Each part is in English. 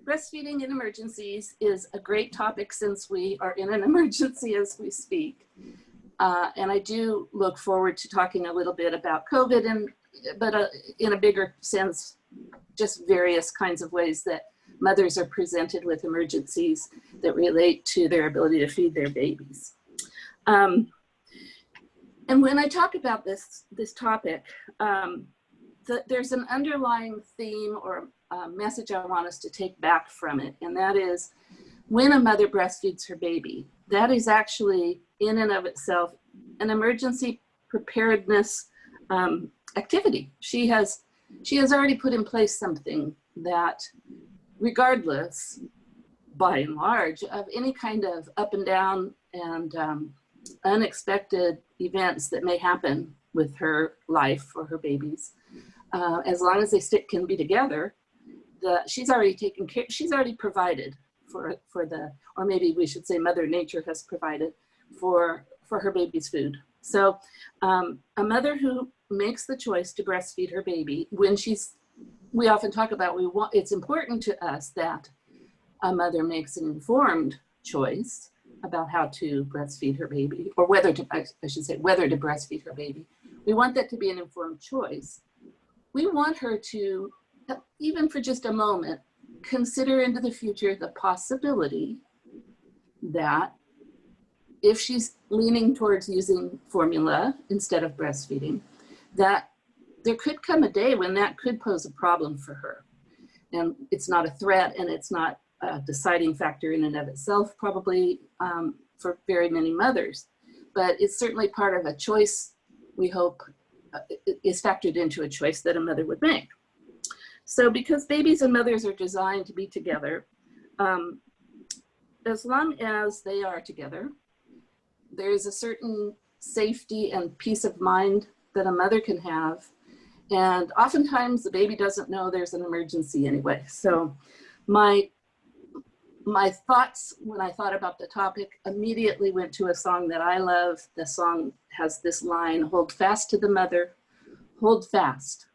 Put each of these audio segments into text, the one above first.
Breastfeeding in emergencies is a great topic since we are in an emergency as we speak. And I do look forward to talking a little bit about COVID, but in a bigger sense, just various kinds of ways that mothers are presented with emergencies that relate to their ability to feed their babies. And when I talk about this topic, there's an underlying theme or message I want us to take back from it, and that is when a mother breastfeeds her baby, that is actually in and of itself an emergency preparedness activity. She has already put in place something that, regardless, by and large, of any kind of up and down and unexpected events that may happen with her life or her babies, as long as they can be together, she's already taken care, she's already provided for the, or maybe we should say Mother Nature has provided for her baby's food. So a mother who makes the choice to breastfeed her baby, we often talk about, it's important to us that a mother makes an informed choice about how to breastfeed her baby, or whether to, I should say, whether to breastfeed her baby. We want that to be an informed choice. We want her to, even for just a moment, consider into the future the possibility that if she's leaning towards using formula instead of breastfeeding, that there could come a day when that could pose a problem for her. And it's not a threat, and it's not a deciding factor in and of itself, probably for very many mothers, but it's certainly part of a choice we hope is factored into a choice that a mother would make. So because babies and mothers are designed to be together, as long as they are together, there's a certain safety and peace of mind that a mother can have. And oftentimes the baby doesn't know there's an emergency anyway. So my thoughts when I thought about the topic immediately went to a song that I love. The song has this line: hold fast to the mother, hold fast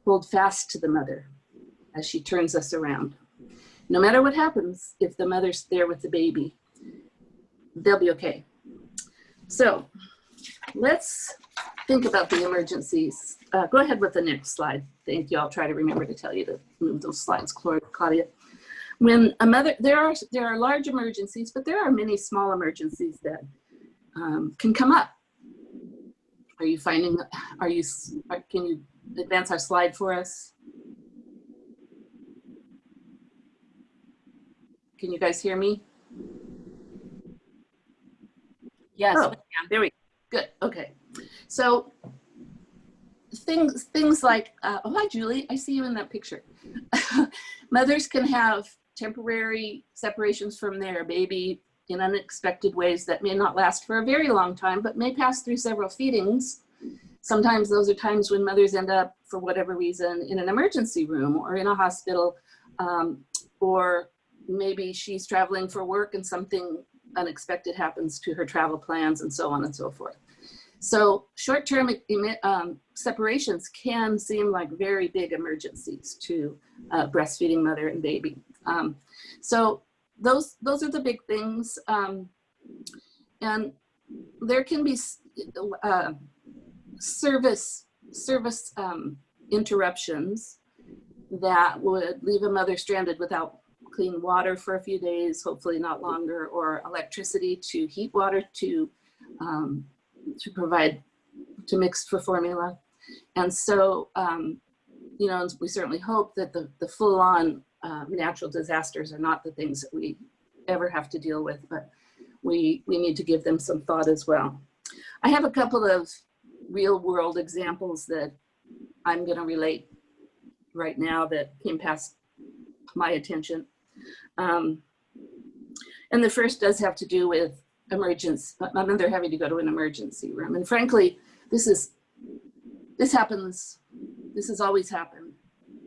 to the mother as she turns us around. No matter what happens, if the mother's there with the baby, they'll be okay. So let's think about the emergencies. Go ahead with the next slide. Thank you. I'll try to remember to tell you to move those slides, Claudia. When a mother, there are large emergencies, but there are many small emergencies that can come up. Are you finding, can you advance our slide for us? Can you guys hear me? Yes. Oh, there we go. Good. Okay. So things like, oh, hi, Julie. I see you in that picture. Mothers can have temporary separations from their baby in unexpected ways that may not last for a very long time, but may pass through several feedings. Sometimes those are times when mothers end up, for whatever reason, in an emergency room or in a hospital, or maybe she's traveling for work and something unexpected happens to her travel plans, and so on and so forth. So short-term separations can seem like very big emergencies to a breastfeeding mother and baby. So those are the big things. And there can be service interruptions that would leave a mother stranded without clean water for a few days, hopefully not longer, or electricity to heat water to provide, to mix for formula. And so, you know, we certainly hope that the full-on natural disasters are not the things that we ever have to deal with, but we need to give them some thought as well. I have a couple of real-world examples that I'm going to relate right now that came past my attention. And the first does have to do with emergency, my mother having to go to an emergency room. And frankly, this happens, this has always happened.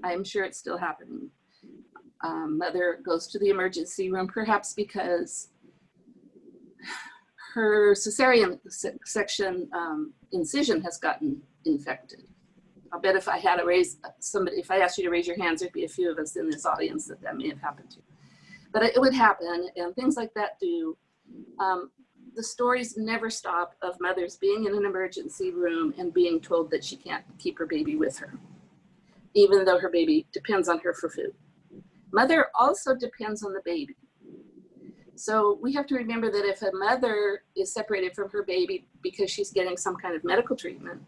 I'm sure it's still happening. Mother goes to the emergency room, perhaps because her cesarean section incision has gotten infected. I'll bet if I had to raise somebody, if I asked you to raise your hands, there'd be a few of us in this audience that may have happened to. But it would happen, and things like that do. The stories never stop of mothers being in an emergency room and being told that she can't keep her baby with her, even though her baby depends on her for food. Mother also depends on the baby. So we have to remember that if a mother is separated from her baby because she's getting some kind of medical treatment,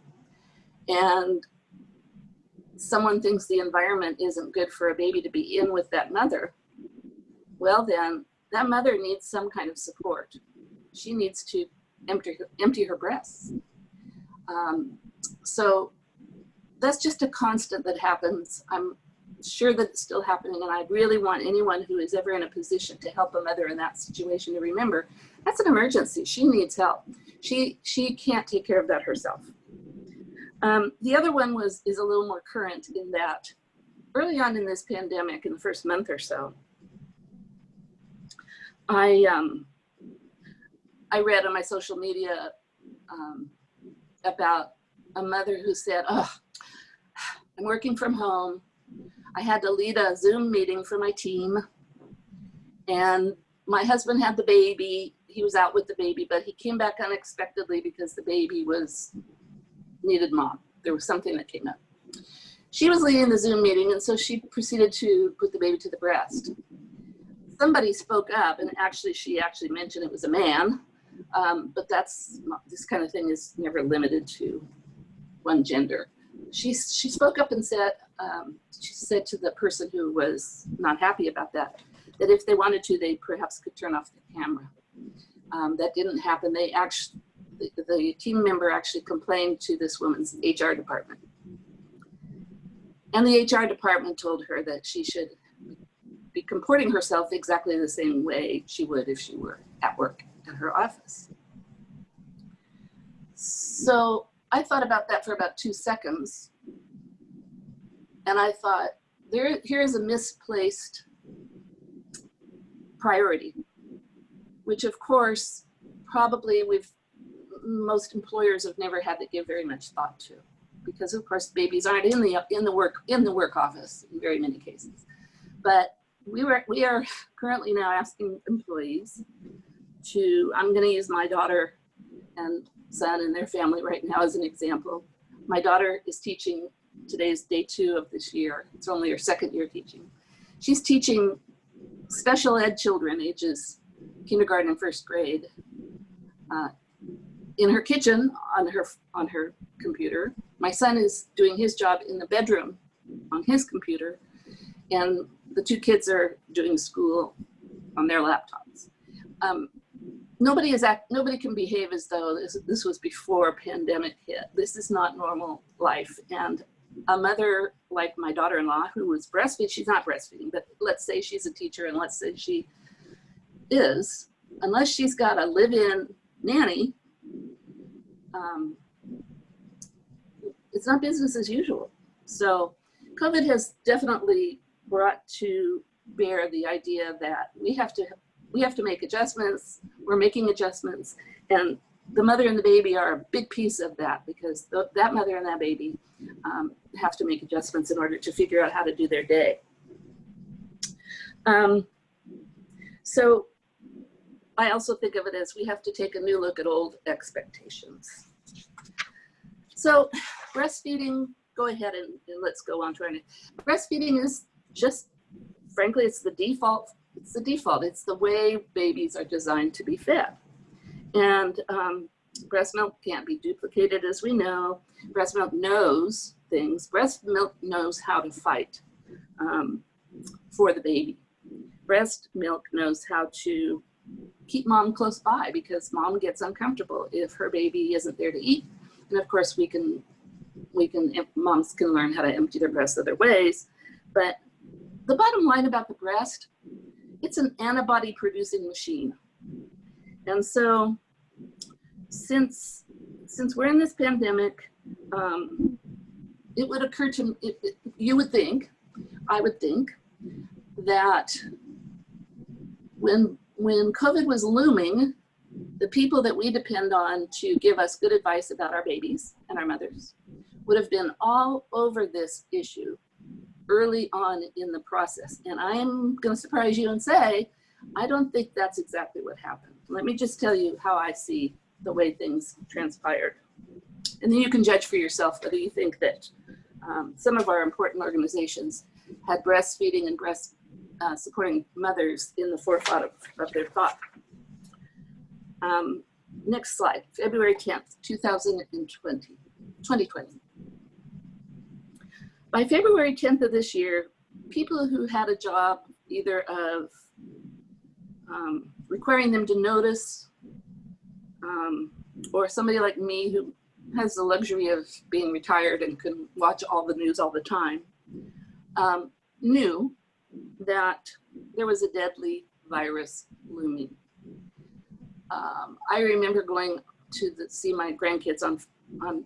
and someone thinks the environment isn't good for a baby to be in with that mother, well then, that mother needs some kind of support. She needs to empty her breasts. So that's just a constant that happens. I'm sure that it's still happening, and I really want anyone who is ever in a position to help a mother in that situation to remember that's an emergency. She needs help. She can't take care of that herself. The other one is a little more current in that early on in this pandemic, in the first month or so, I read on my social media about a mother who said, "Oh, I'm working from home. I had to lead a Zoom meeting for my team, and my husband had the baby. He was out with the baby, but he came back unexpectedly because the baby needed mom. There was something that came up." She was leading the Zoom meeting, and so she proceeded to put the baby to the breast. Somebody spoke up, and she actually mentioned it was a man, but this kind of thing is never limited to one gender. She spoke up and said, she said to the person who was not happy about that if they wanted to, they perhaps could turn off the camera. That didn't happen. The team member actually complained to this woman's HR department. And the HR department told her that she should be comporting herself exactly the same way she would if she were at work at her office. So I thought about that for about 2 seconds. And I thought, here's a misplaced priority, which of course, probably most employers have never had to give very much thought to, because of course babies aren't in the work office in very many cases. But we are currently now asking employees to, I'm going to use my daughter and son and their family right now as an example. My daughter is teaching, today's day 2 of this year. It's only her 2nd year teaching. She's teaching special ed children ages kindergarten and 1st grade in her kitchen on her computer. My son is doing his job in the bedroom on his computer, and the 2 kids are doing school on their laptops. Nobody can behave as though this was before pandemic hit. This is not normal life. And a mother like my daughter-in-law who was breastfeeding, she's not breastfeeding, but let's say she's a teacher and let's say she is, unless she's got a live-in nanny, it's not business as usual. So COVID has definitely brought to bear the idea that we have to make adjustments. We're making adjustments, and the mother and the baby are a big piece of that, because that mother and that baby have to make adjustments in order to figure out how to do their day. So I also think of it as we have to take a new look at old expectations. So breastfeeding, go ahead and let's go on to our next. Breastfeeding is just, frankly, it's the default. It's the default. It's the way babies are designed to be fed. And breast milk can't be duplicated, as we know. Breast milk knows things. Breast milk knows how to fight for the baby. Breast milk knows how to keep mom close by, because mom gets uncomfortable if her baby isn't there to eat. And of course, moms can learn how to empty their breasts other ways. But the bottom line about the breast, it's an antibody producing machine. And so since we're in this pandemic, it would occur to me, I would think that when COVID was looming, the people that we depend on to give us good advice about our babies and our mothers would have been all over this issue early on in the process. And I'm going to surprise you and say, I don't think that's exactly what happened. Let me just tell you how I see the way things transpired. And then you can judge for yourself whether you think that some of our important organizations had breastfeeding and supporting mothers in the forefront of their thought. Next slide, February 10th, 2020. By February 10th of this year, people who had a job either of requiring them to notice, or somebody like me who has the luxury of being retired and can watch all the news all the time, knew that there was a deadly virus looming. I remember going to see my grandkids on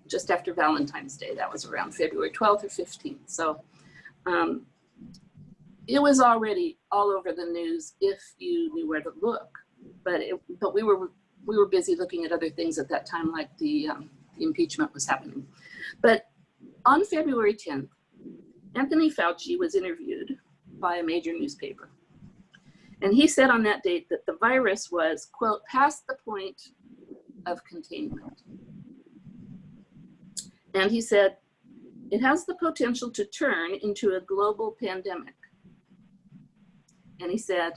just after Valentine's Day. That was around February 12th or 15th. So it was already all over the news if you knew where to look. But we were busy looking at other things at that time, like the impeachment was happening. But on February 10th, Anthony Fauci was interviewed by a major newspaper. And he said on that date that the virus was, quote, past the point of containment. And he said, it has the potential to turn into a global pandemic. And he said,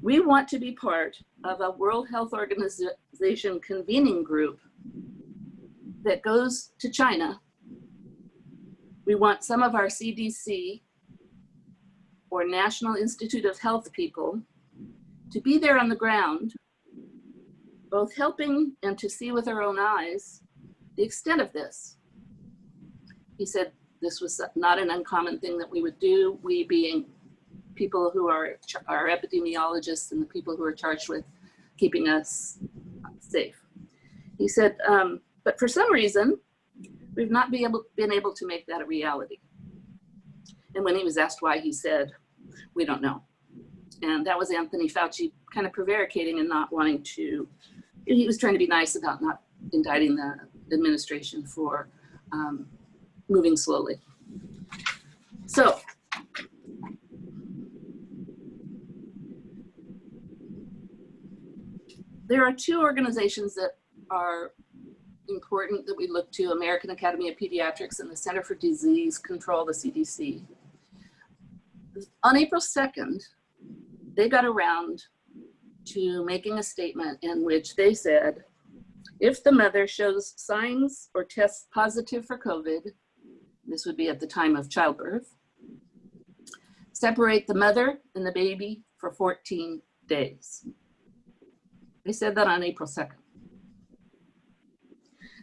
we want to be part of a World Health Organization convening group that goes to China. We want some of our CDC or National Institute of Health people to be there on the ground, both helping and to see with our own eyes the extent of this. He said this was not an uncommon thing that we would do, we being people who are epidemiologists and the people who are charged with keeping us safe. He said, but for some reason, we've not been able to make that a reality. And when he was asked why, he said, we don't know. And that was Anthony Fauci kind of prevaricating and not wanting to, he was trying to be nice about not indicting the administration for moving slowly. So, there are two organizations that are important that we look to, American Academy of Pediatrics and the Center for Disease Control, the CDC. On April 2nd, they got around to making a statement in which they said, if the mother shows signs or tests positive for COVID, this would be at the time of childbirth, separate the mother and the baby for 14 days. They said that on April 2nd.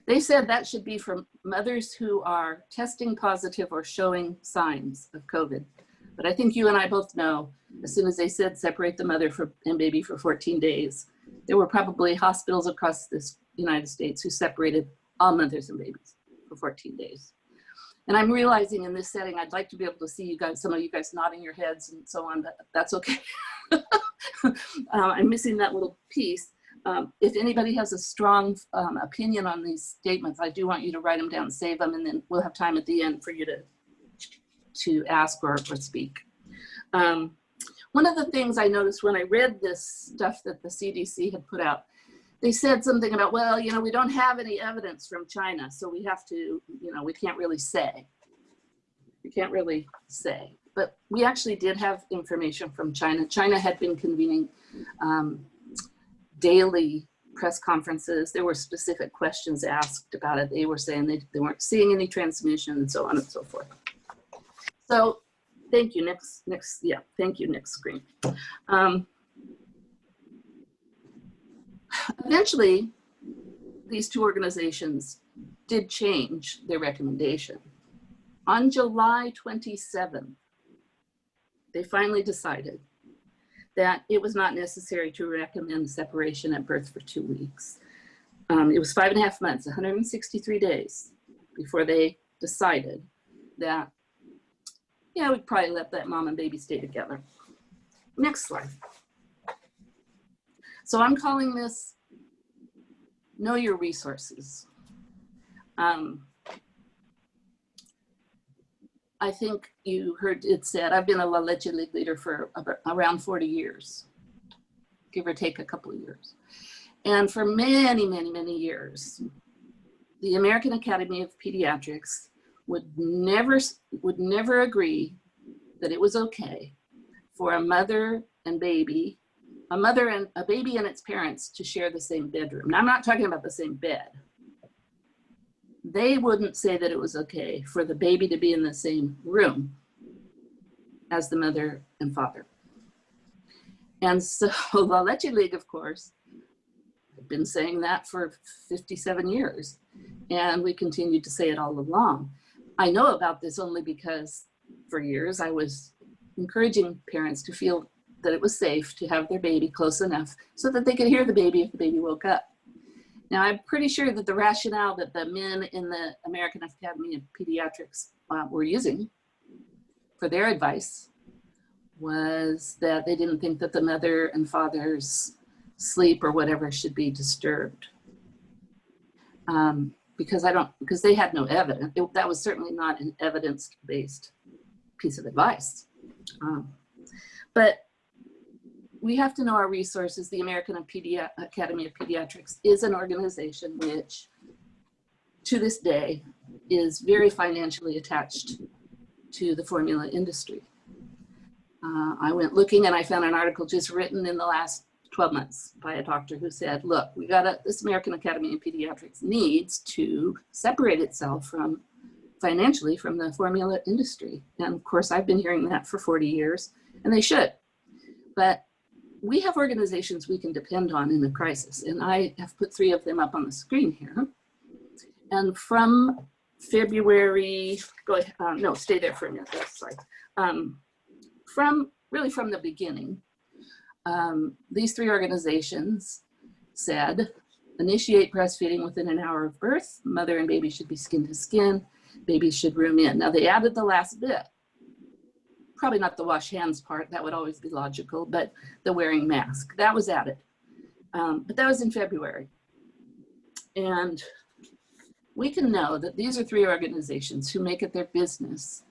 They said that should be for mothers who are testing positive or showing signs of COVID. But I think you and I both know, as soon as they said separate the mother and baby for 14 days, there were probably hospitals across this United States who separated all mothers and babies for 14 days. And I'm realizing in this setting, I'd like to be able to see you guys, some of you guys nodding your heads and so on, but that's okay. I'm missing that little piece. If anybody has a strong opinion on these statements, I do want you to write them down, save them, and then we'll have time at the end for you to ask or speak. One of the things I noticed when I read this stuff that the CDC had put out, they said something about, well, you know, we don't have any evidence from China, so we have to, you know, we can't really say. We can't really say. But we actually did have information from China. China had been convening daily press conferences. There were specific questions asked about it. They were saying they weren't seeing any transmission and so on and so forth. So thank you, thank you, next screen. Eventually, these two organizations did change their recommendation. On July 27th, they finally decided that it was not necessary to recommend separation at birth for 2 weeks. It was 5.5 months, 163 days before they decided that, yeah, we'd probably let that mom and baby stay together. Next slide. So I'm calling this Know Your Resources. I think you heard it said, I've been a La Leche League leader for around 40 years, give or take a couple of years. And for many, many, many years, the American Academy of Pediatrics would never agree that it was okay for a mother and baby, a baby and its parents to share the same bedroom. Now, I'm not talking about the same bed. They wouldn't say that it was okay for the baby to be in the same room as the mother and father. And so La Leche League, of course, had been saying that for 57 years. And we continued to say it all along. I know about this only because for years I was encouraging parents to feel that it was safe to have their baby close enough so that they could hear the baby if the baby woke up. Now, I'm pretty sure that the rationale that the men in the American Academy of Pediatrics were using for their advice was that they didn't think that the mother and father's sleep or whatever should be disturbed. Because they had no evidence. That was certainly not an evidence-based piece of advice. But we have to know our resources. The American Academy of Pediatrics is an organization which, to this day, is very financially attached to the formula industry. I went looking and I found an article just written in the last 12 months by a doctor who said, look, this American Academy of Pediatrics needs to separate itself financially from the formula industry. And of course, I've been hearing that for 40 years, and they should. But we have organizations we can depend on in a crisis, and I have put 3 of them up on the screen here. And from February, go ahead, no, stay there for a minute, sorry. From the beginning, these 3 organizations said, initiate breastfeeding within an hour of birth, mother and baby should be skin to skin, baby should room in. Now they added the last bit, probably not the wash hands part, that would always be logical, but the wearing mask, that was added. But that was in February. And we can know that these are 3 organizations who make it their business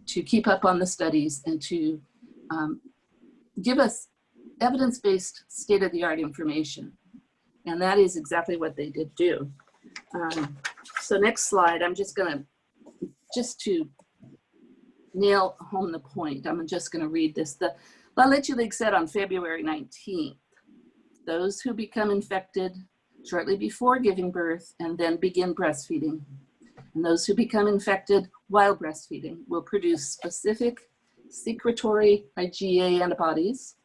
to keep up on the studies and to give us evidence-based state-of-the-art information. And that is exactly what they did do. So next slide, I'm just to nail home the point, I'm just gonna read this. The La Leche League said on February 19th, those who become infected shortly before giving birth and then begin breastfeeding, and those who become infected while breastfeeding will produce specific secretory IgA antibodies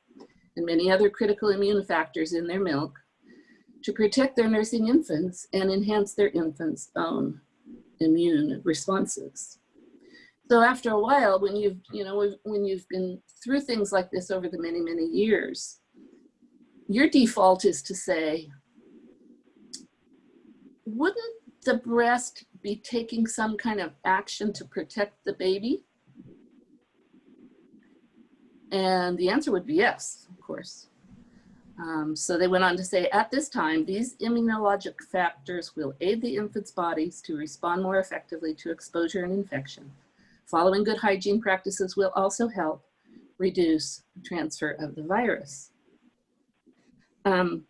and many other critical immune factors in their milk to protect their nursing infants and enhance their infants' own immune responses. So after a while, when you've been through things like this over the many, many years, your default is to say, wouldn't the breast be taking some kind of action to protect the baby? And the answer would be yes, of course. So they went on to say, at this time, these immunologic factors will aid the infant's bodies to respond more effectively to exposure and infection. Following good hygiene practices will also help reduce transfer of the virus. I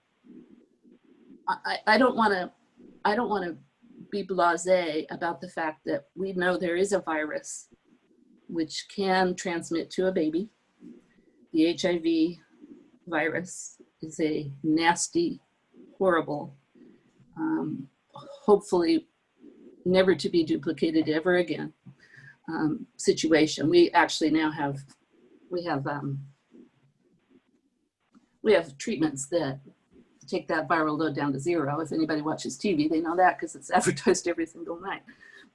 don't want to be blasé about the fact that we know there is a virus which can transmit to a baby. The HIV virus is a nasty, horrible, hopefully never to be duplicated ever again situation. We actually now have treatments that take that viral load down to 0. If anybody watches TV, they know that because it's advertised every single night.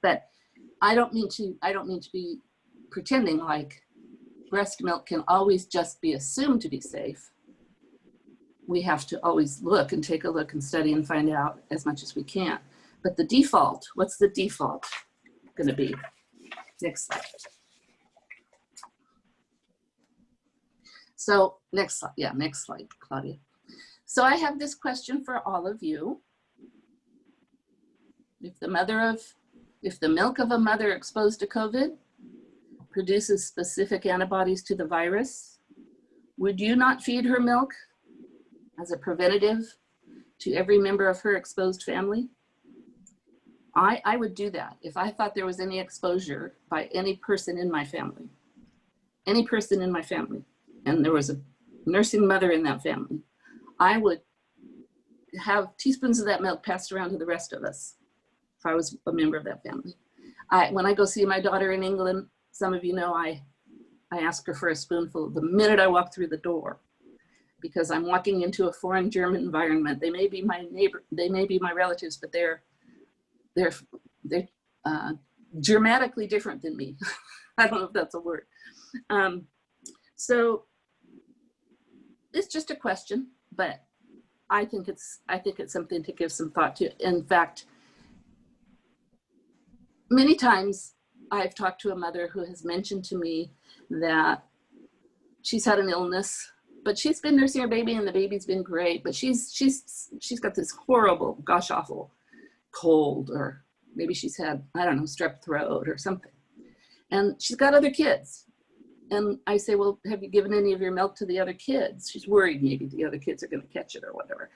But I don't mean to be pretending like breast milk can always just be assumed to be safe. We have to always look and take a look and study and find out as much as we can. But the default, what's the default going to be? Next slide. So next slide, yeah, next slide, Claudia. So I have this question for all of you. If the milk of a mother exposed to COVID produces specific antibodies to the virus, would you not feed her milk as a preventative to every member of her exposed family? I would do that if I thought there was any exposure by any person in my family, and there was a nursing mother in that family. I would have teaspoons of that milk passed around to the rest of us if I was a member of that family. When I go see my daughter in England, some of you know I ask her for a spoonful the minute I walk through the door, because I'm walking into a foreign German environment. They may be my neighbor, they may be my relatives, but they're dramatically different than me. I don't know if that's a word. So it's just a question, but I think it's something to give some thought to. In fact, many times I've talked to a mother who has mentioned to me that she's had an illness, but she's been nursing her baby and the baby's been great, but she's got this horrible, gosh awful cold, or maybe she's had, I don't know, strep throat or something. And she's got other kids. And I say, well, have you given any of your milk to the other kids? She's worried maybe the other kids are going to catch it or whatever.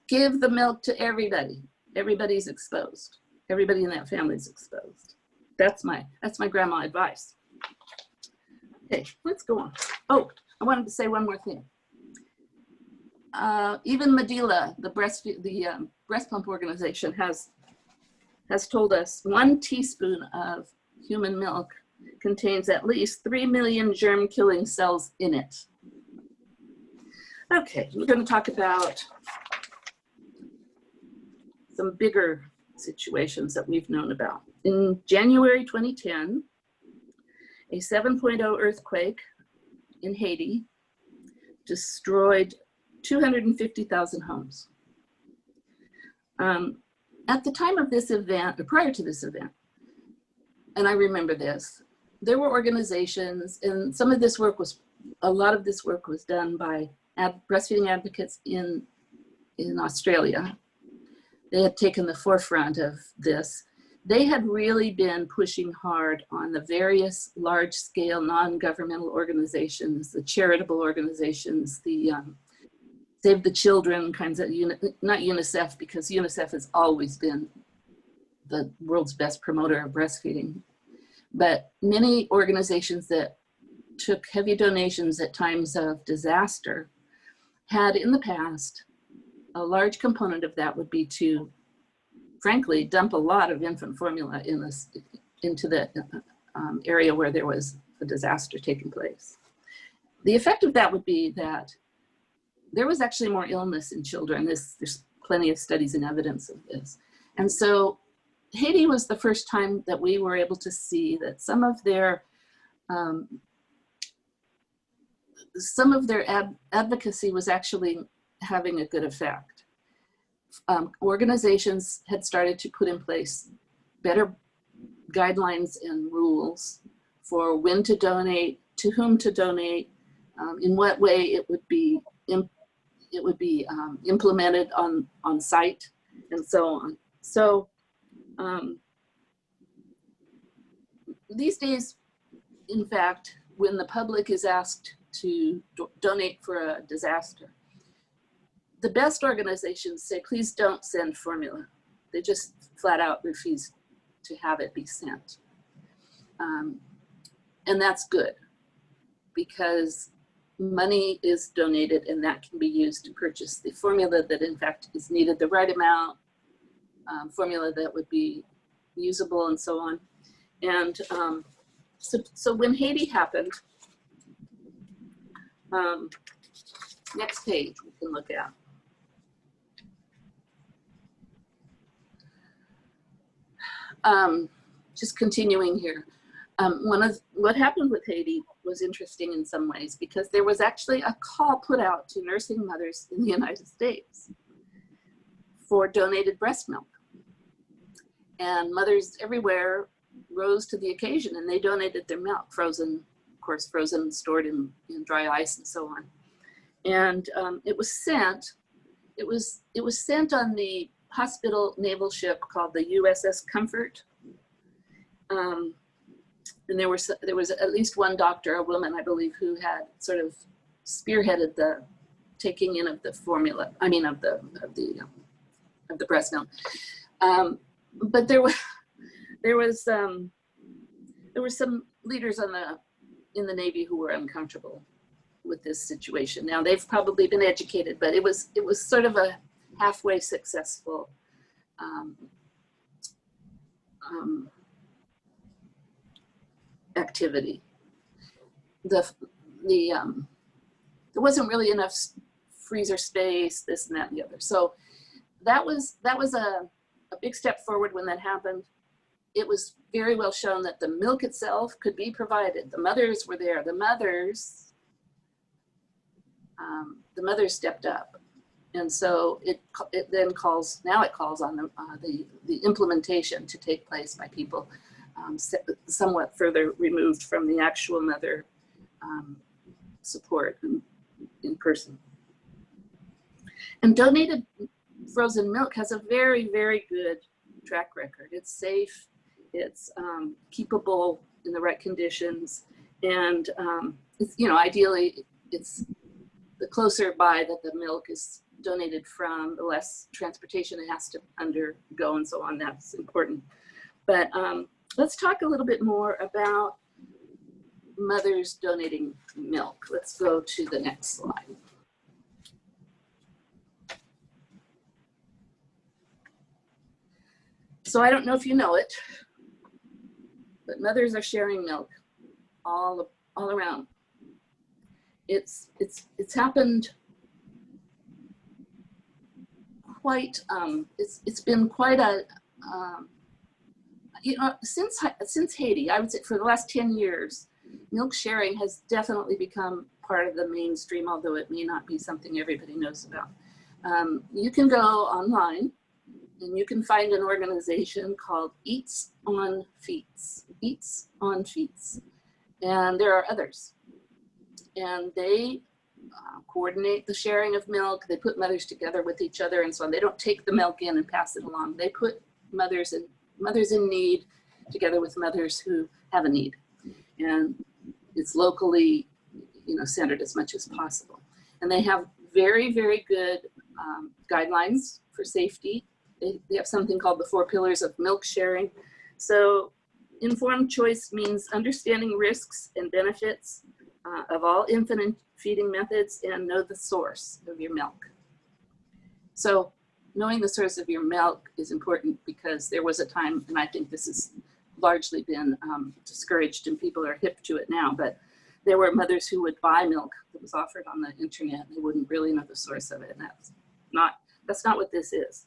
Give the milk to everybody. Everybody's exposed. Everybody in that family is exposed. That's my grandma advice. Okay, let's go on. Oh, I wanted to say one more thing. Even Medela, the breast pump organization, has told us 1 teaspoon of human milk contains at least 3 million germ-killing cells in it. Okay, we're going to talk about some bigger situations that we've known about. In January 2010, a 7.0 earthquake in Haiti destroyed 250,000 homes. At the time of this event, or prior to this event, and I remember this, there were organizations, and a lot of this work was done by breastfeeding advocates in Australia. They had taken the forefront of this. They had really been pushing hard on the various large-scale non-governmental organizations, the charitable organizations, the Save the Children kinds of, not UNICEF, because UNICEF has always been the world's best promoter of breastfeeding, but many organizations that took heavy donations at times of disaster had in the past, a large component of that would be to, frankly, dump a lot of infant formula into the area where there was a disaster taking place. The effect of that would be that there was actually more illness in children. There's plenty of studies and evidence of this. And so Haiti was the first time that we were able to see that some of their advocacy was actually having a good effect. Organizations had started to put in place better guidelines and rules for when to donate, to whom to donate, in what way it would be implemented on site, and so on. So these days, in fact, when the public is asked to donate for a disaster, the best organizations say, please don't send formula. They just flat out refuse to have it be sent. And that's good, because money is donated and that can be used to purchase the formula that in fact is needed, the right amount, formula that would be usable, and so on. And so when Haiti happened, next page we can look at. Just continuing here. What happened with Haiti was interesting in some ways, because there was actually a call put out to nursing mothers in the United States for donated breast milk. And mothers everywhere rose to the occasion and they donated their milk, frozen, of course, frozen, stored in dry ice and so on. And it was sent on the hospital naval ship called the USS Comfort. And there was at least one doctor, a woman, I believe, who had sort of spearheaded the taking in of the formula, I mean, of the breast milk. But there were some leaders in the Navy who were uncomfortable with this situation. Now they've probably been educated, but it was sort of a halfway successful activity. There wasn't really enough freezer space, this and that and the other. So that was a big step forward when that happened. It was very well shown that the milk itself could be provided. The mothers were there. The mothers stepped up. And so it then calls on the implementation to take place by people somewhat further removed from the actual mother support in person. And donated frozen milk has a very, very good track record. It's safe, it's keepable in the right conditions, and it's, ideally, it's the closer by that the milk is donated from, the less transportation it has to undergo and so on. That's important. But let's talk a little bit more about mothers donating milk. Let's go to the next slide. So I don't know if you know it, but mothers are sharing milk all around. It's happened quite, it's been quite a, since Haiti, I would say for the last 10 years, milk sharing has definitely become part of the mainstream, although it may not be something everybody knows about. You can go online and you can find an organization called Eats on Feets, Eats on Feets. And there are others. And they coordinate the sharing of milk. They put mothers together with each other and so on. They don't take the milk in and pass it along. They put mothers in need together with mothers who have a need. And it's locally, centered as much as possible. And they have very, very good guidelines for safety. They have something called the 4 pillars of milk sharing. So informed choice means understanding risks and benefits of all infant feeding methods and know the source of your milk. So knowing the source of your milk is important because there was a time, and I think this has largely been discouraged and people are hip to it now, but there were mothers who would buy milk that was offered on the internet and they wouldn't really know the source of it. And that's not what this is.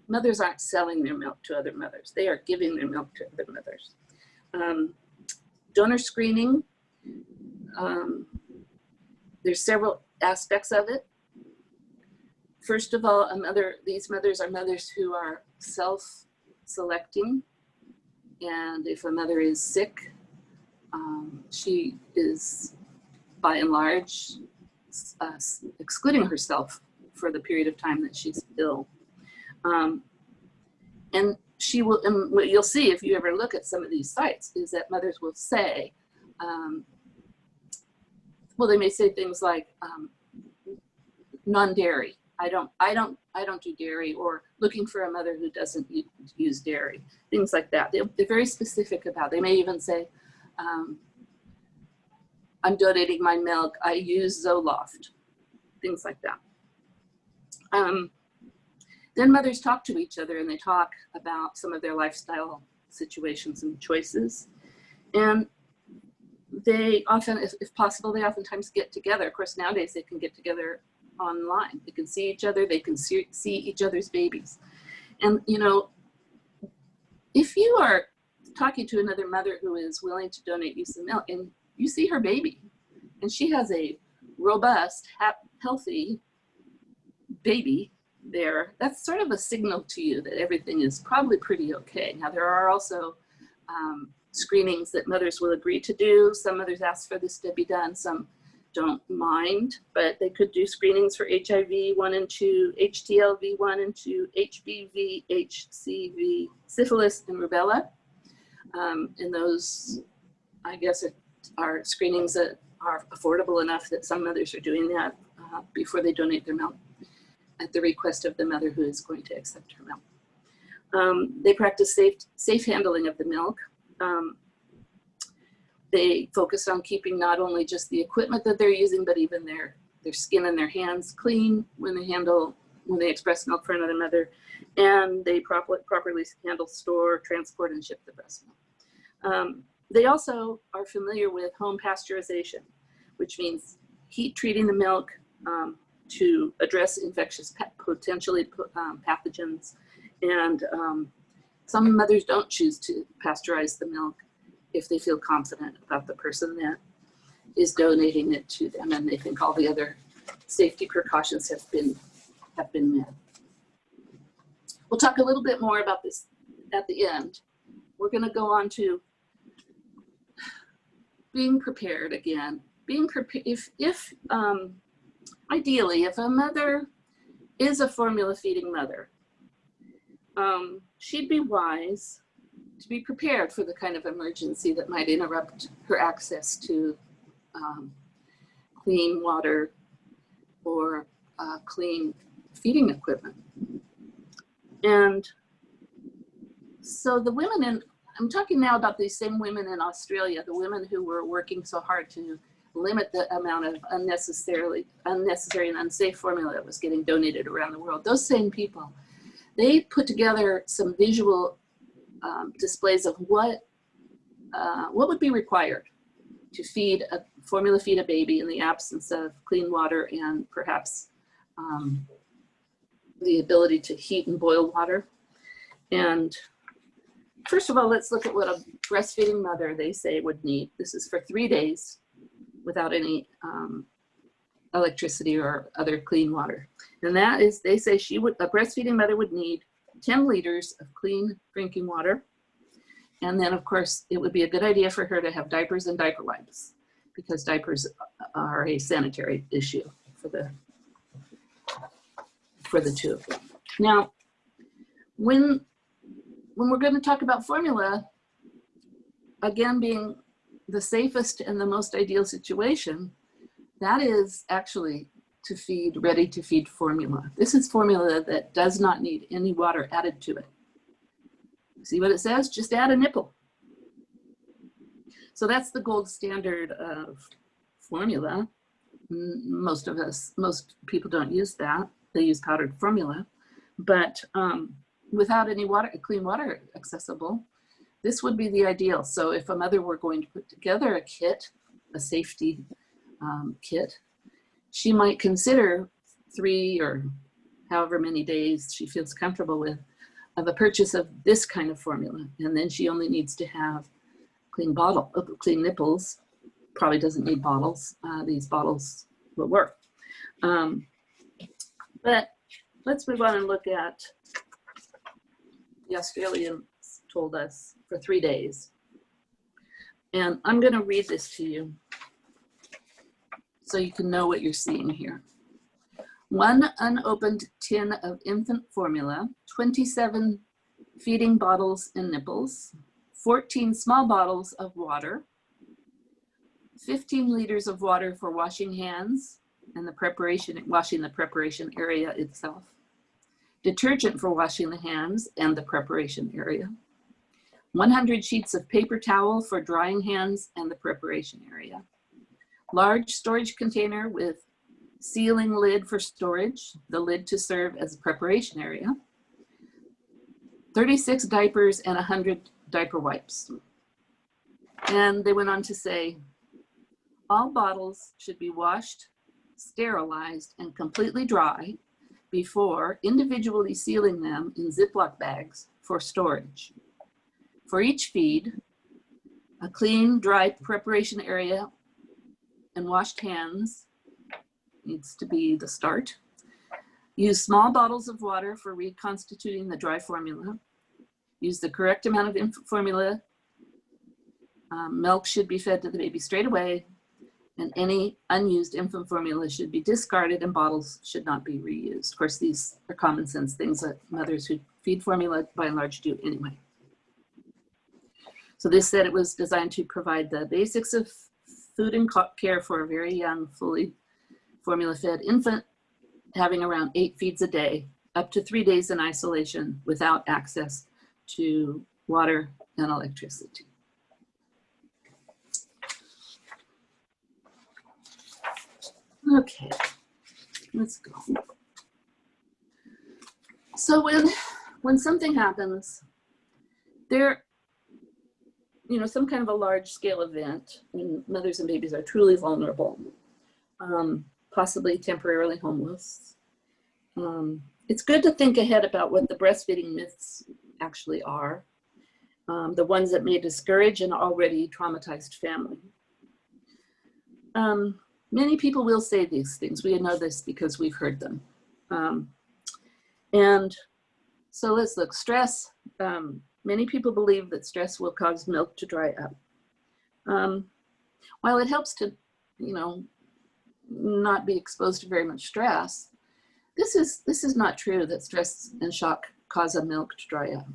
Mothers aren't selling their milk to other mothers. They are giving their milk to other mothers. Donor screening, there's several aspects of it. First of all, these mothers are mothers who are self-selecting. And if a mother is sick, she is, by and large, excluding herself for the period of time that she's ill. And she will, and what you'll see if you ever look at some of these sites is that mothers will say, well, they may say things like non-dairy. I don't do dairy, or looking for a mother who doesn't use dairy, things like that. They're very specific about. They may even say, I'm donating my milk. I use Zoloft, things like that. Then mothers talk to each other and they talk about some of their lifestyle situations and choices. And they often, if possible, they oftentimes get together. Of course, nowadays they can get together online. They can see each other, they can see each other's babies. And if you are talking to another mother who is willing to donate you some milk and you see her baby and she has a robust, healthy baby there, that's sort of a signal to you that everything is probably pretty okay. Now there are also screenings that mothers will agree to do. Some mothers ask for this to be done, some don't mind, but they could do screenings for HIV 1 and 2, HTLV 1 and 2, HBV, HCV, syphilis, and rubella. And those, I guess, are screenings that are affordable enough that some mothers are doing that before they donate their milk at the request of the mother who is going to accept her milk. They practice safe handling of the milk. They focus on keeping not only just the equipment that they're using, but even their skin and their hands clean when they express milk for another mother, and they properly handle, store, transport, and ship the breast milk. They also are familiar with home pasteurization, which means heat treating the milk to address infectious, potentially pathogens. And some mothers don't choose to pasteurize the milk if they feel confident about the person that is donating it to them, and they think all the other safety precautions have been met. We'll talk a little bit more about this at the end. We're going to go on to being prepared again. Being prepared, if ideally, if a mother is a formula feeding mother, she'd be wise to be prepared for the kind of emergency that might interrupt her access to clean water or clean feeding equipment. And so the women I'm talking now about these same women in Australia, the women who were working so hard to limit the amount of unnecessary and unsafe formula that was getting donated around the world. Those same people, they put together some visual displays of what would be required to formula feed a baby in the absence of clean water and perhaps the ability to heat and boil water. And first of all, let's look at what a breastfeeding mother, they say, would need. This is for 3 days without any electricity or other clean water. And that is, they say a breastfeeding mother would need 10 liters of clean drinking water. And then of course, it would be a good idea for her to have diapers and diaper wipes, because diapers are a sanitary issue for the two of them. Now, when we're going to talk about formula, again, being the safest and the most ideal situation, that is actually ready to feed formula. This is formula that does not need any water added to it. See what it says? Just add a nipple. So that's the gold standard of formula. Most people don't use that. They use powdered formula, but without any clean water accessible, this would be the ideal. So if a mother were going to put together a kit, a safety kit, she might consider 3 or however many days she feels comfortable with of a purchase of this kind of formula. And then she only needs to have clean nipples, probably doesn't need bottles. These bottles will work. But let's move on and look at the Australians told us for 3 days. And I'm going to read this to you so you can know what you're seeing here. 1 unopened tin of infant formula, 27 feeding bottles and nipples, 14 small bottles of water, 15 liters of water for washing hands and washing the preparation area itself, detergent for washing the hands and the preparation area, 100 sheets of paper towel for drying hands and the preparation area, large storage container with sealing lid for storage, the lid to serve as a preparation area, 36 diapers and 100 diaper wipes. And they went on to say, all bottles should be washed, sterilized, and completely dry before individually sealing them in Ziploc bags for storage. For each feed, a clean, dry preparation area and washed hands needs to be the start. Use small bottles of water for reconstituting the dry formula. Use the correct amount of infant formula. Milk should be fed to the baby straight away, and any unused infant formula should be discarded and bottles should not be reused. Of course, these are common sense things that mothers who feed formula by and large do anyway. So this said it was designed to provide the basics of food and care for a very young, fully formula-fed infant, having around 8 feeds a day, up to 3 days in isolation without access to water and electricity. Okay, let's go. So when something happens, there, some kind of a large scale event, when mothers and babies are truly vulnerable, possibly temporarily homeless, it's good to think ahead about what the breastfeeding myths actually are, the ones that may discourage an already traumatized family. Many people will say these things. We know this because we've heard them. And so let's look. Stress. Many people believe that stress will cause milk to dry up. While it helps to, not be exposed to very much stress, this is not true that stress and shock cause a milk to dry up.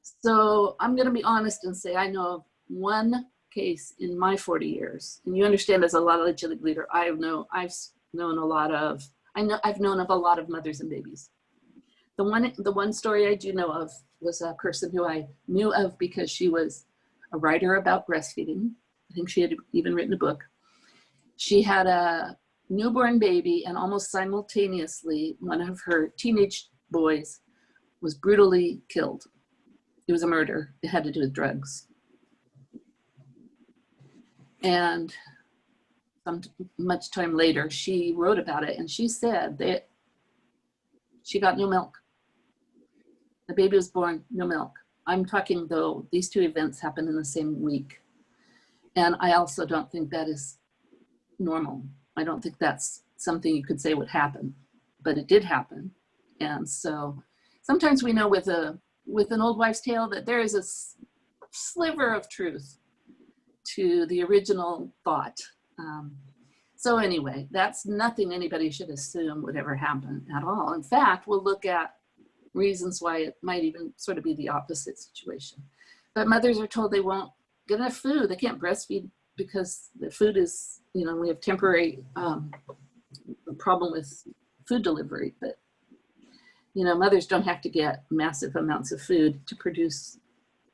So I'm going to be honest and say I know of one case in my 40 years, and you understand, as a legislative leader, I've known of a lot of mothers and babies. The one story I do know of was a person who I knew of because she was a writer about breastfeeding. I think she had even written a book. She had a newborn baby, and almost simultaneously, one of her teenage boys was brutally killed. It was a murder. It had to do with drugs. And much time later, she wrote about it, and she said that she got no milk. The baby was born, no milk. I'm talking, though, these two events happened in the same week. And I also don't think that is normal. I don't think that's something you could say would happen, but it did happen. And so sometimes we know with an old wives' tale that there is a sliver of truth to the original thought. So anyway, that's nothing anybody should assume would ever happen at all. In fact, we'll look at reasons why it might even sort of be the opposite situation. But mothers are told they won't get enough food. They can't breastfeed because the food is, we have temporary problem with food delivery, but mothers don't have to get massive amounts of food to produce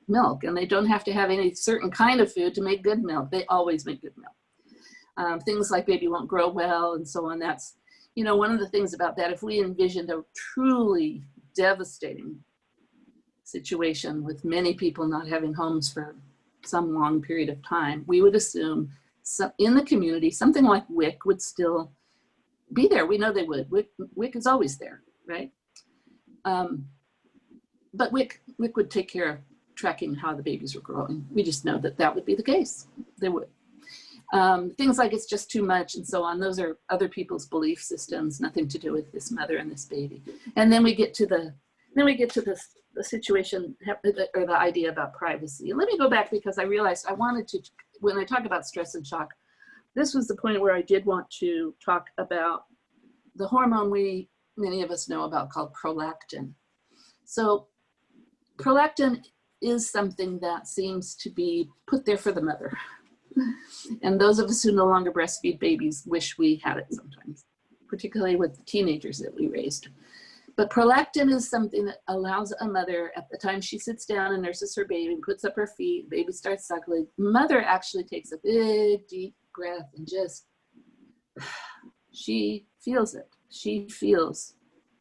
milk, and they don't have to have any certain kind of food to make good milk. They always make good milk. Things like baby won't grow well and so on. That's, one of the things about that, if we envisioned a truly devastating situation with many people not having homes for some long period of time, we would assume in the community, something like WIC would still be there. We know they would. WIC is always there, right? But WIC would take care of tracking how the babies were growing. We just know that that would be the case. They would. Things like it's just too much and so on, those are other people's belief systems, nothing to do with this mother and this baby. And then we get to the situation, or the idea about privacy. And let me go back, because I realized I wanted to, when I talk about stress and shock, this was the point where I did want to talk about the hormone many of us know about, called prolactin. So prolactin is something that seems to be put there for the mother. And those of us who no longer breastfeed babies wish we had it sometimes, particularly with the teenagers that we raised. But prolactin is something that allows a mother, at the time she sits down and nurses her baby and puts up her feet, baby starts suckling, mother actually takes a big, deep breath and just, she feels it. She feels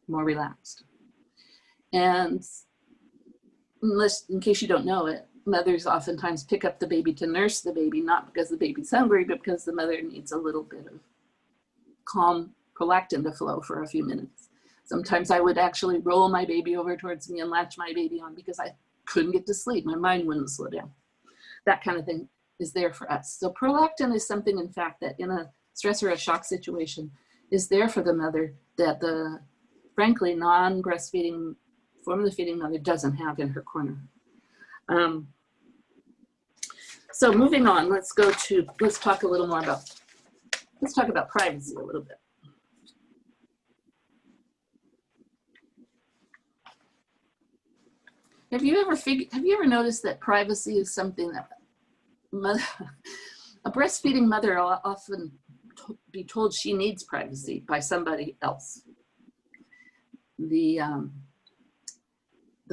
more relaxed. And in case you don't know it, mothers oftentimes pick up the baby to nurse the baby, not because the baby's hungry, but because the mother needs a little bit of calm prolactin to flow for a few minutes. Sometimes I would actually roll my baby over towards me and latch my baby on because I couldn't get to sleep. My mind wouldn't slow down. That kind of thing is there for us. So prolactin is something, in fact, that in a stress or a shock situation is there for the mother that the, frankly, non-breastfeeding, formula-feeding mother doesn't have in her corner. So moving on, let's talk a little more about, let's talk about privacy a little bit. Have you ever noticed that privacy is something that a breastfeeding mother will often be told she needs privacy by somebody else? The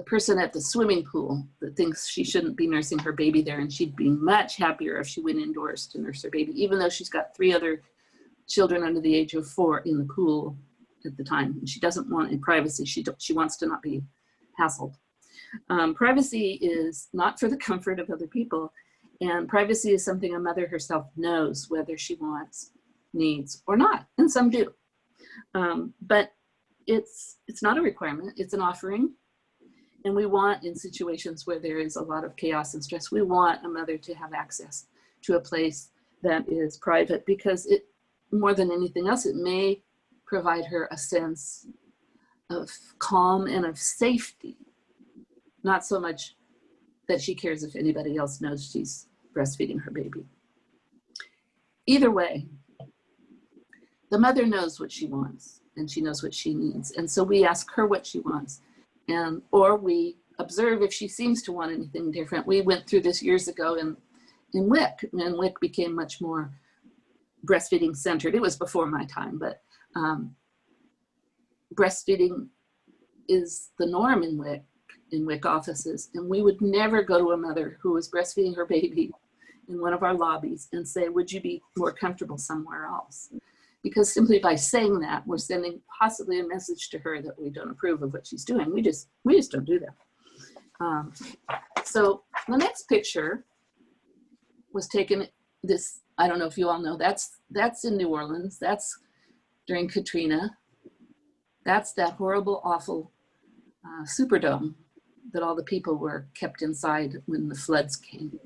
person at the swimming pool that thinks she shouldn't be nursing her baby there, and she'd be much happier if she went indoors to nurse her baby, even though she's got 3 other children under the age of 4 in the pool at the time. And she doesn't want any privacy. She wants to not be hassled. Privacy is not for the comfort of other people, and privacy is something a mother herself knows whether she wants, needs, or not, and some do. But it's not a requirement, it's an offering. And we want, in situations where there is a lot of chaos and stress, we want a mother to have access to a place that is private, because it, more than anything else, it may provide her a sense of calm and of safety. Not so much that she cares if anybody else knows she's breastfeeding her baby. Either way, the mother knows what she wants and she knows what she needs. And so we ask her what she wants, or we observe if she seems to want anything different. We went through this years ago in WIC, and WIC became much more breastfeeding centered. It was before my time, but breastfeeding is the norm in WIC offices, and we would never go to a mother who was breastfeeding her baby in one of our lobbies and say, would you be more comfortable somewhere else? Because simply by saying that, we're sending possibly a message to her that we don't approve of what she's doing. We just don't do that. So the next picture was taken, this, I don't know if you all know, that's in New Orleans. That's during Katrina. That's that horrible, awful Superdome that all the people were kept inside when the floods came.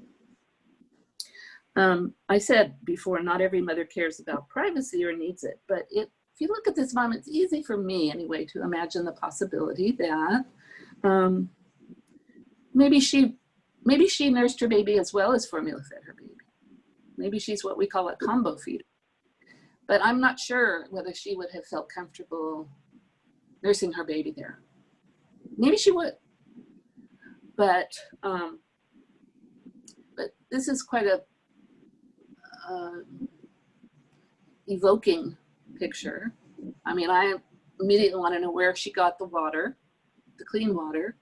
I said before, not every mother cares about privacy or needs it, but if you look at this mom, it's easy for me anyway to imagine the possibility that maybe she nursed her baby as well as formula fed her baby. Maybe she's what we call a combo feeder. But I'm not sure whether she would have felt comfortable nursing her baby there. Maybe she would, but this is quite a evoking picture. I mean, I immediately want to know where she got the water, the clean water,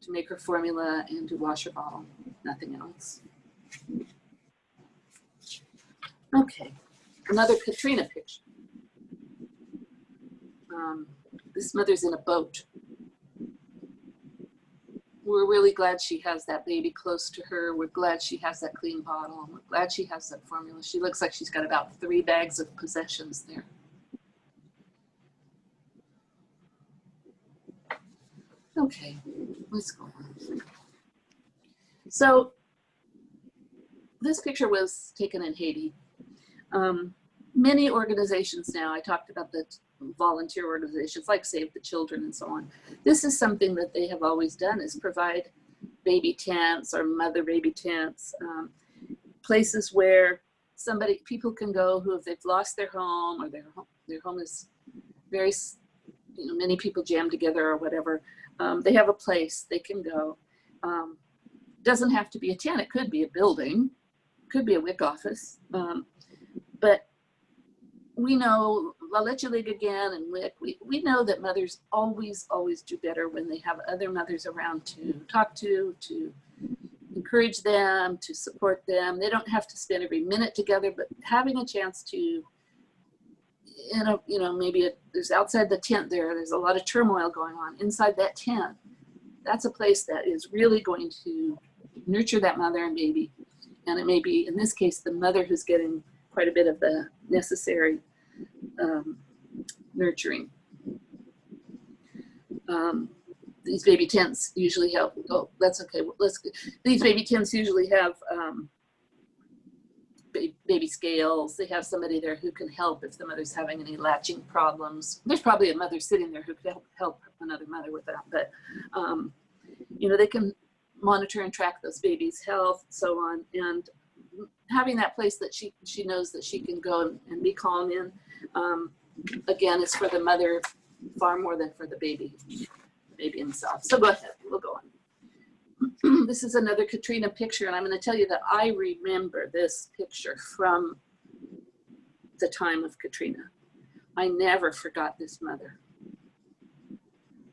to make her formula and to wash her bottle, nothing else. Okay, another Katrina picture. This mother's in a boat. We're really glad she has that baby close to her. We're glad she has that clean bottle. We're glad she has that formula. She looks like she's got about 3 bags of possessions there. Okay, let's go on. So this picture was taken in Haiti. Many organizations now, I talked about the volunteer organizations like Save the Children and so on. This is something that they have always done, is provide baby tents or mother baby tents, places where people can go who, if they've lost their home or their home is very, many people jam together or whatever, they have a place they can go. Doesn't have to be a tent, it could be a building, could be a WIC office, but we know, I'll let you league again and WIC, we know that mothers always do better when they have other mothers around to talk to encourage them, to support them. They don't have to spend every minute together, but having a chance to, maybe there's outside the tent there's a lot of turmoil going on. Inside that tent, that's a place that is really going to nurture that mother and baby. And it may be, in this case, the mother who's getting quite a bit of the necessary nurturing. These baby tents usually have, oh, that's okay. These baby tents usually have baby scales. They have somebody there who can help if the mother's having any latching problems. There's probably a mother sitting there who could help another mother with that, but they can monitor and track those babies' health, so on, and having that place that she knows that she can go and be calm in, again, is for the mother far more than for the baby himself. So go ahead, we'll go on. this is another Katrina picture, and I'm going to tell you that I remember this picture from the time of Katrina. I never forgot this mother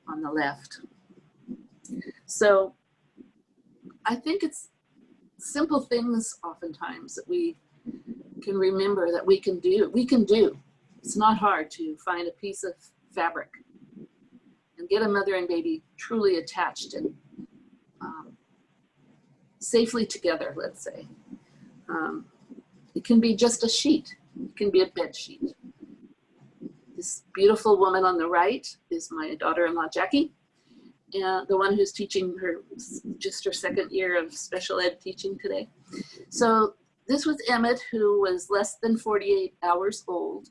on the left. So I think it's simple things oftentimes that we can remember that we can do. It's not hard to find a piece of fabric and get a mother and baby truly attached and safely together, let's say. It can be just a sheet. It can be a bed sheet. This beautiful woman on the right is my daughter-in-law, Jackie, and the one who's teaching just her second year of special ed teaching today. So this was Emmett, who was less than 48 hours old.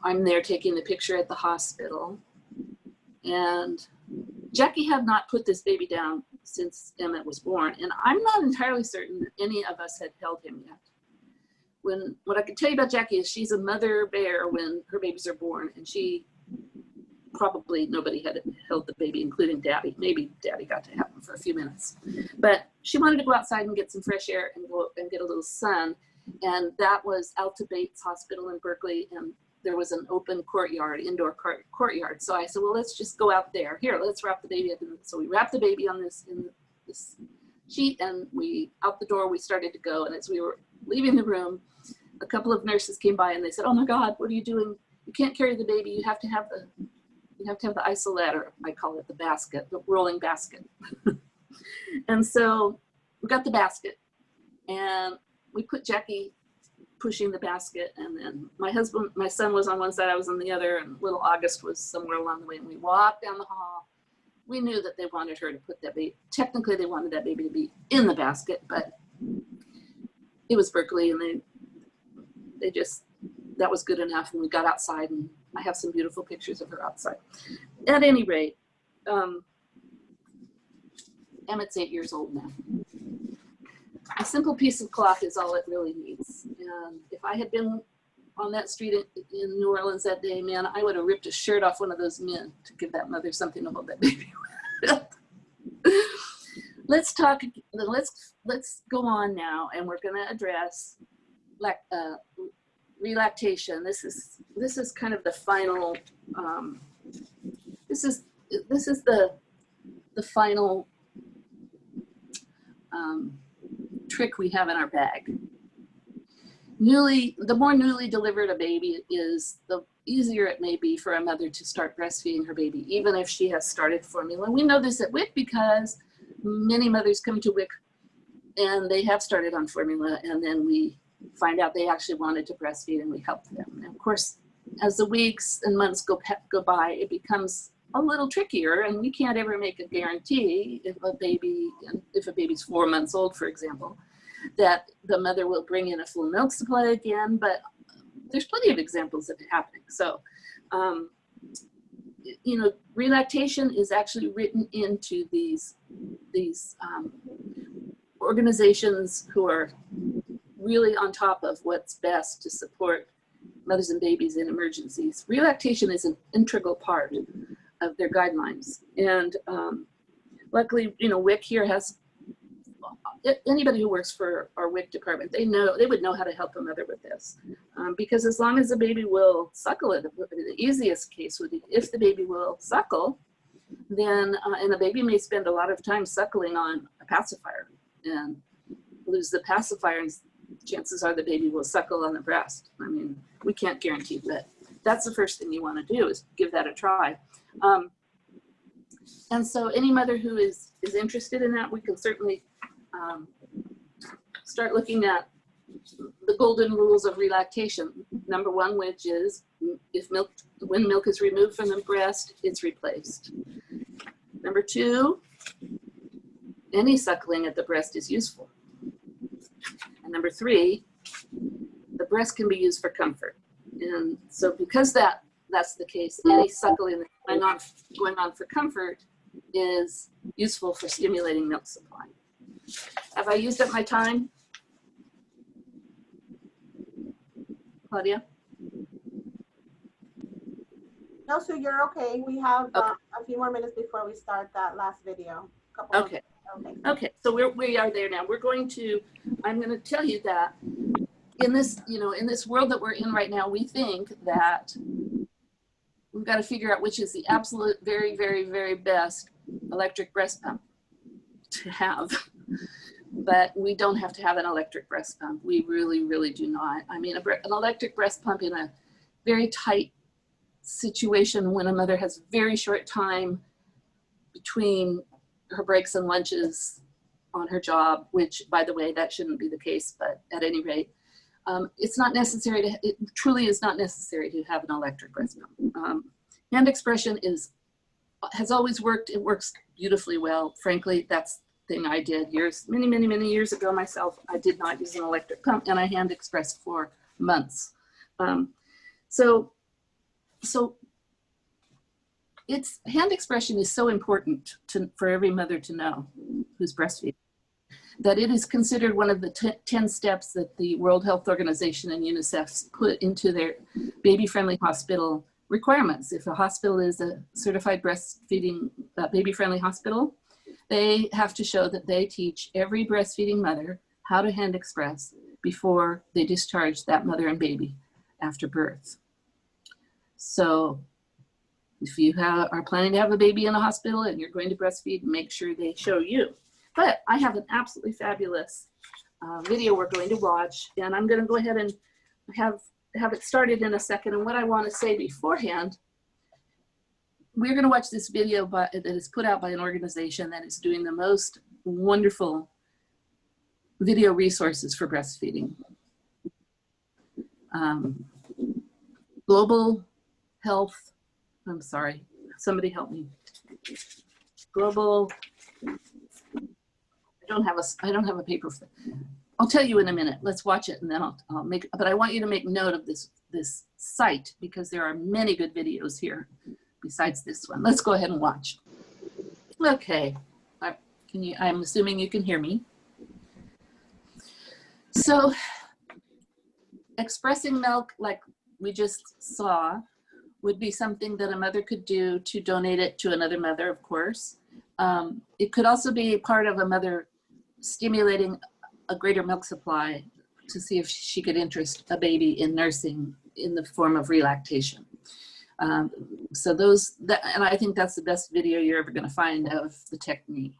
I'm there taking the picture at the hospital. And Jackie had not put this baby down since Emmett was born. And I'm not entirely certain that any of us had held him yet. What I can tell you about Jackie is she's a mother bear when her babies are born. And probably nobody had held the baby, including Daddy. Maybe Daddy got to have him for a few minutes. But she wanted to go outside and get some fresh air and go and get a little sun. And that was Alta Bates Hospital in Berkeley. And there was an open courtyard, indoor courtyard. So I said, well, let's just go out there. Here, let's wrap the baby up. So we wrapped the baby on this sheet, and out the door, we started to go. And as we were leaving the room, a couple of nurses came by and they said, oh my God, what are you doing? You can't carry the baby. You have to have the isolette, or I call it the basket, the rolling basket. And so we got the basket, and we put Jackie pushing the basket, and then my son was on one side, I was on the other, and little August was somewhere along the way, and we walked down the hall. We knew that they wanted her to put that baby, technically they wanted that baby to be in the basket, but it was Berkeley, and they just, that was good enough, and we got outside, and I have some beautiful pictures of her outside. At any rate, Emmett's 8 years old now. A simple piece of cloth is all it really needs. And if I had been on that street in New Orleans that day, man, I would have ripped a shirt off one of those men to give that mother something to hold that baby with. Let's go on now, and we're gonna address relactation. This is kind of the final, this is the final trick we have in our bag. The more newly delivered a baby is, the easier it may be for a mother to start breastfeeding her baby, even if she has started formula. We know this at WIC because many mothers come to WIC and they have started on formula, and then we find out they actually wanted to breastfeed, and we help them. And of course, as the weeks and months go by, it becomes a little trickier, and we can't ever make a guarantee if a baby's 4 months old, for example, that the mother will bring in a full milk supply again, but there's plenty of examples of it happening. So, you know, relactation is actually written into these organizations who are really on top of what's best to support mothers and babies in emergencies. Relactation is an integral part of their guidelines. And luckily, you know, WIC here has, anybody who works for our WIC department, they would know how to help a mother with this. Because as long as the baby will suckle it, the easiest case would be if the baby will suckle, then, and the baby may spend a lot of time suckling on a pacifier and lose the pacifier, and chances are the baby will suckle on the breast. I mean, we can't guarantee that. That's the first thing you want to do, is give that a try. And so any mother who is interested in that, we can certainly start looking at the golden rules of relactation. Number one, which is when milk is removed from the breast, it's replaced. Number two, any suckling at the breast is useful. And number three, the breast can be used for comfort. And so because that's the case, any suckling that's going on for comfort is useful for stimulating milk supply. Have I used up my time? Claudia? No, Sue, you're okay. We have a few more minutes before we start that last video. Okay. Okay. So we are there now. I'm going to tell you that in this, in this world that we're in right now, we think that we've got to figure out which is the absolute very, very, very best electric breast pump to have. But we don't have to have an electric breast pump. We really, really do not. I mean, an electric breast pump in a very tight situation when a mother has very short time between her breaks and lunches on her job, which, by the way, that shouldn't be the case, but at any rate, it's not necessary it truly is not necessary to have an electric breast pump. Hand expression has always worked. It works beautifully well. Frankly, that's the thing I did many years ago myself. I did not use an electric pump, and I hand expressed for months. So hand expression is so important for every mother to know who's breastfeeding, that it is considered one of the 10 steps that the World Health Organization and UNICEF put into their baby-friendly hospital requirements. If a hospital is a certified breastfeeding baby-friendly hospital, they have to show that they teach every breastfeeding mother how to hand express before they discharge that mother and baby after birth. So if you are planning to have a baby in a hospital and you're going to breastfeed, make sure they show you. But I have an absolutely fabulous video we're going to watch, and I'm going to go ahead and have it started in a second. And what I want to say beforehand, we're going to watch this video that is put out by an organization that is doing the most wonderful video resources for breastfeeding. Global Health, I'm sorry, somebody help me. Global, I don't have a paper for that. I'll tell you in a minute. Let's watch it and then I'll make, but I want you to make note of this site because there are many good videos here besides this one. Let's go ahead and watch. Okay, I'm assuming you can hear me. So expressing milk, like we just saw, would be something that a mother could do to donate it to another mother, of course. It could also be part of a mother stimulating a greater milk supply to see if she could interest a baby in nursing in the form of relactation. So and I think that's the best video you're ever going to find of the technique.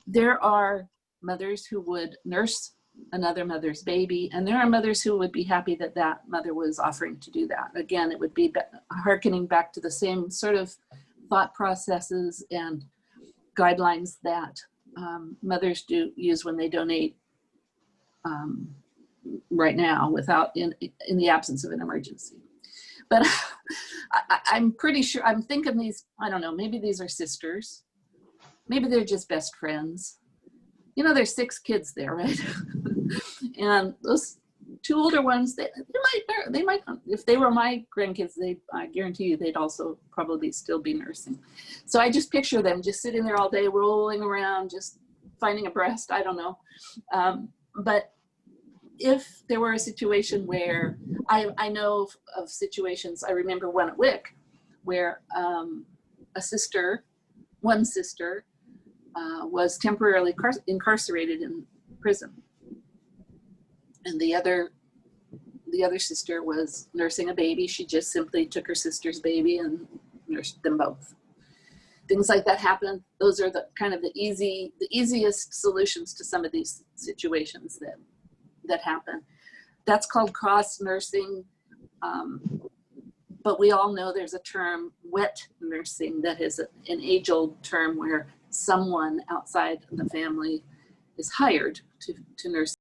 There are mothers who would nurse another mother's baby, and there are mothers who would be happy that that mother was offering to do that. Again, it would be hearkening back to the same sort of thought processes and guidelines that mothers do use when they donate right now in the absence of an emergency. But I'm pretty sure, I'm thinking these, I don't know, maybe these are sisters. Maybe they're just best friends. You know, there's 6 kids there, right? And those 2 older ones, they might, if they were my grandkids, I guarantee you they'd also probably still be nursing. So I just picture them just sitting there all day, rolling around, just finding a breast, I don't know. But if there were a situation where, I know of situations, I remember one at WIC, where one sister was temporarily incarcerated in prison. And the other sister was nursing a baby. She just simply took her sister's baby and nursed them both. Things like that happen. Those are the kind of the easiest solutions to some of these situations that happen. That's called cross nursing. But we all know there's a term, wet nursing, that is an age-old term where someone outside the family is hired to nurse